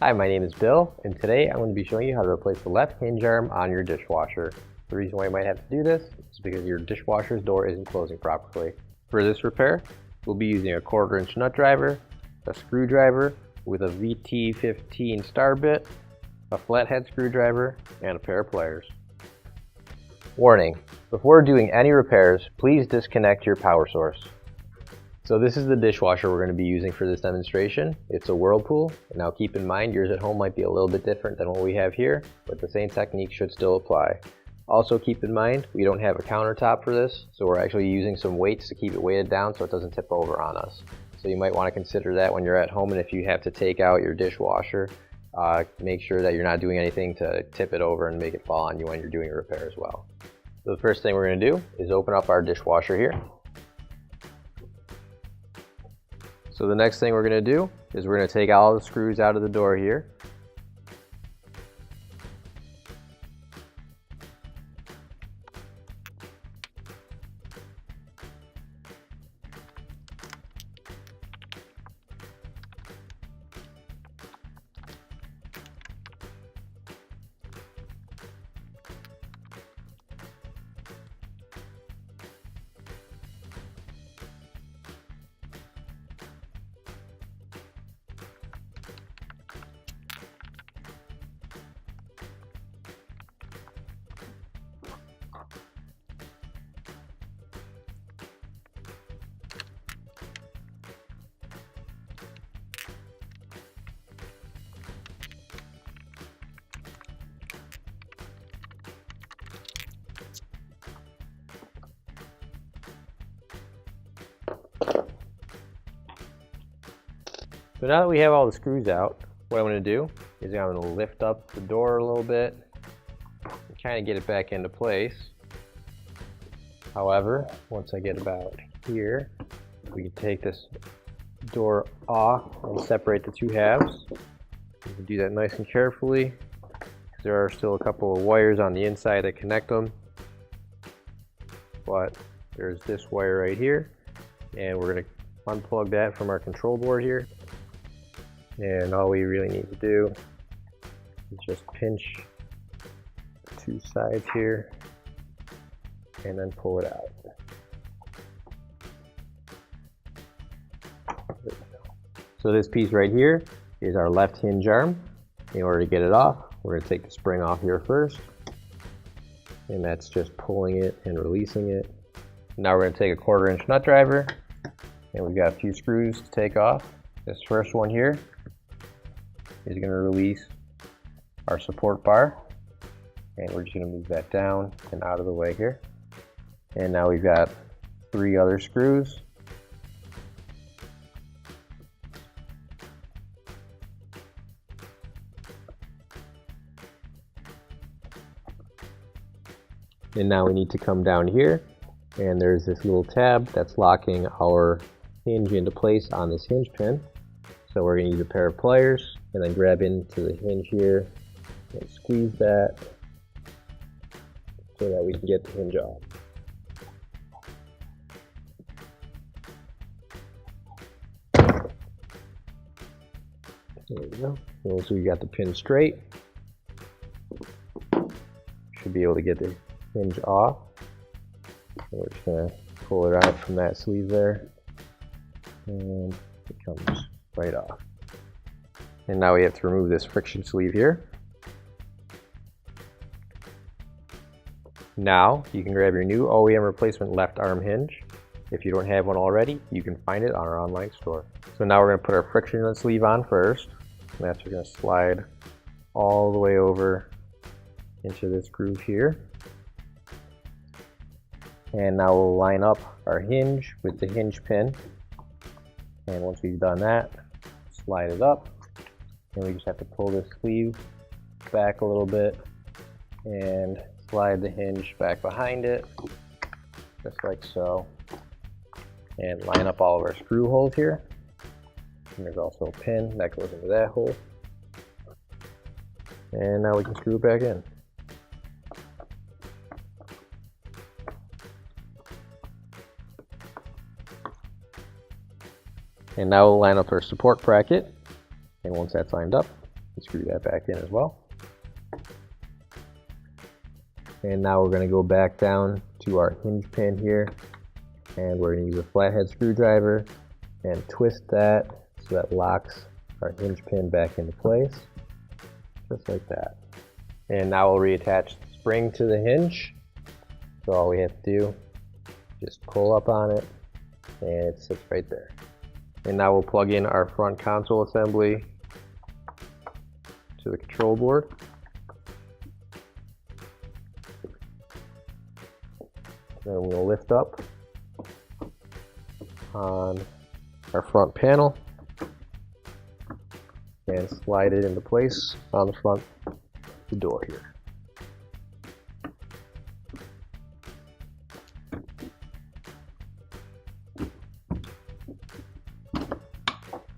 Hi, my name is Bill, and today I'm going to be showing you how to replace the left hinge arm on your dishwasher. The reason why you might have to do this is because your dishwasher's door isn't closing properly. For this repair, we'll be using a 1/4" nut driver, a screwdriver with a VT15 star bit, a flathead screwdriver, and a pair of pliers. Warning: before doing any repairs, please disconnect your power source. So this is the dishwasher we're going to be using for this demonstration. It's a Whirlpool. Now keep in mind yours at home might be a little bit different than what we have here, but the same technique should still apply. Also keep in mind we don't have a countertop for this, so we're actually using some weights to keep it weighted down so it doesn't tip over on us. So you might want to consider that when you're at home, and if you have to take out your dishwasher, make sure that you're not doing anything to tip it over and make it fall on you when you're doing a repair as well. So the first thing we're going to do is open up our dishwasher here. So the next thing we're going to do is we're going to take all the screws out of the door here. So now that we have all the screws out, what I'm going to do is I'm going to lift up the door a little bit and kind of get it back into place. However, once I get about here, we can take this door off and separate the two halves. You can do that nice and carefully because there are still a couple of wires on the inside that connect them. But there's this wire right here, and we're going to unplug that from our control board here. And all we really need to do is just pinch the two sides here and then pull it out. So this piece right here is our left hinge arm. In order to get it off, we're going to take the spring off here first, and that's just pulling it and releasing it. Now we're going to take a 1/4" nut driver, and we've got a few screws to take off. This first one here is going to release our support bar, and we're just going to move that down and out of the way here. And now we've got 3 other screws. And now we need to come down here, and there's this little tab that's locking our hinge into place on this hinge pin. So we're going to use a pair of pliers and then grab into the hinge here and squeeze that so that we can get the hinge off. There we go. Once we got the pin straight, should be able to get the hinge off. And we're just going to pull it out from that sleeve there, and it comes right off. And now we have to remove this friction sleeve here. Now you can grab your new OEM replacement left arm hinge. If you don't have one already, you can find it on our online store. So now we're going to put our friction sleeve on first, and that's we're going to slide all the way over into this groove here. And now we'll line up our hinge with the hinge pin, and once we've done that, slide it up, and we just have to pull this sleeve back a little bit and slide the hinge back behind it, just like so, and line up all of our screw holes here. And there's also a pin that goes into that hole, and now we can screw it back in. And now we'll line up our support bracket, and once that's lined up, Screw that back in as well. And now we're going to go back down to our hinge pin here, and we're going to use a flathead screwdriver and twist that so that locks our hinge pin back into place, just like that. And now we'll reattach the spring to the hinge. So all we have to do, just pull up on it, and it sits right there. And now we'll plug in our front console assembly to the control board. Then we'll lift up on our front panel and slide it into place on the front of the door here.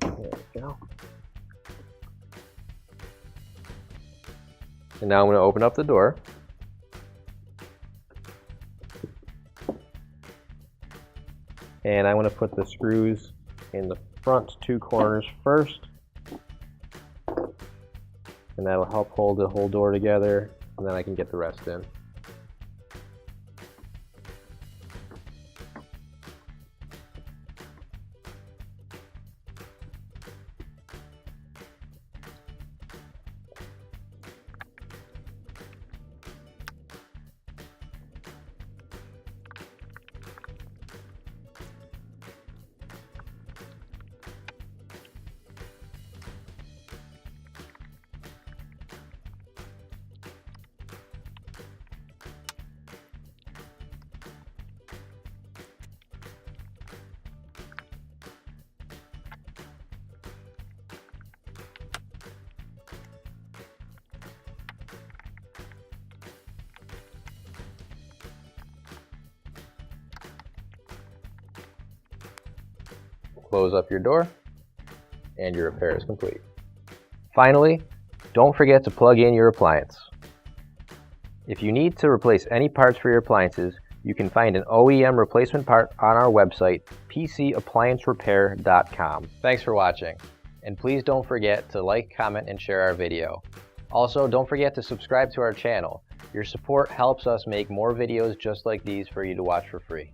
There we go. And now I'm going to open up the door. And I want to put the screws in the front two corners first. And that'll help hold the whole door together, and then I can get the rest in. Close up your door, and your repair is complete. Finally, don't forget to plug in your appliance. If you need to replace any parts for your appliances, you can find an OEM replacement part on our website, PCApplianceRepair.com. Thanks for watching, and please don't forget to like, comment, and share our video. Also, don't forget to subscribe to our channel. Your support helps us make more videos just like these for you to watch for free.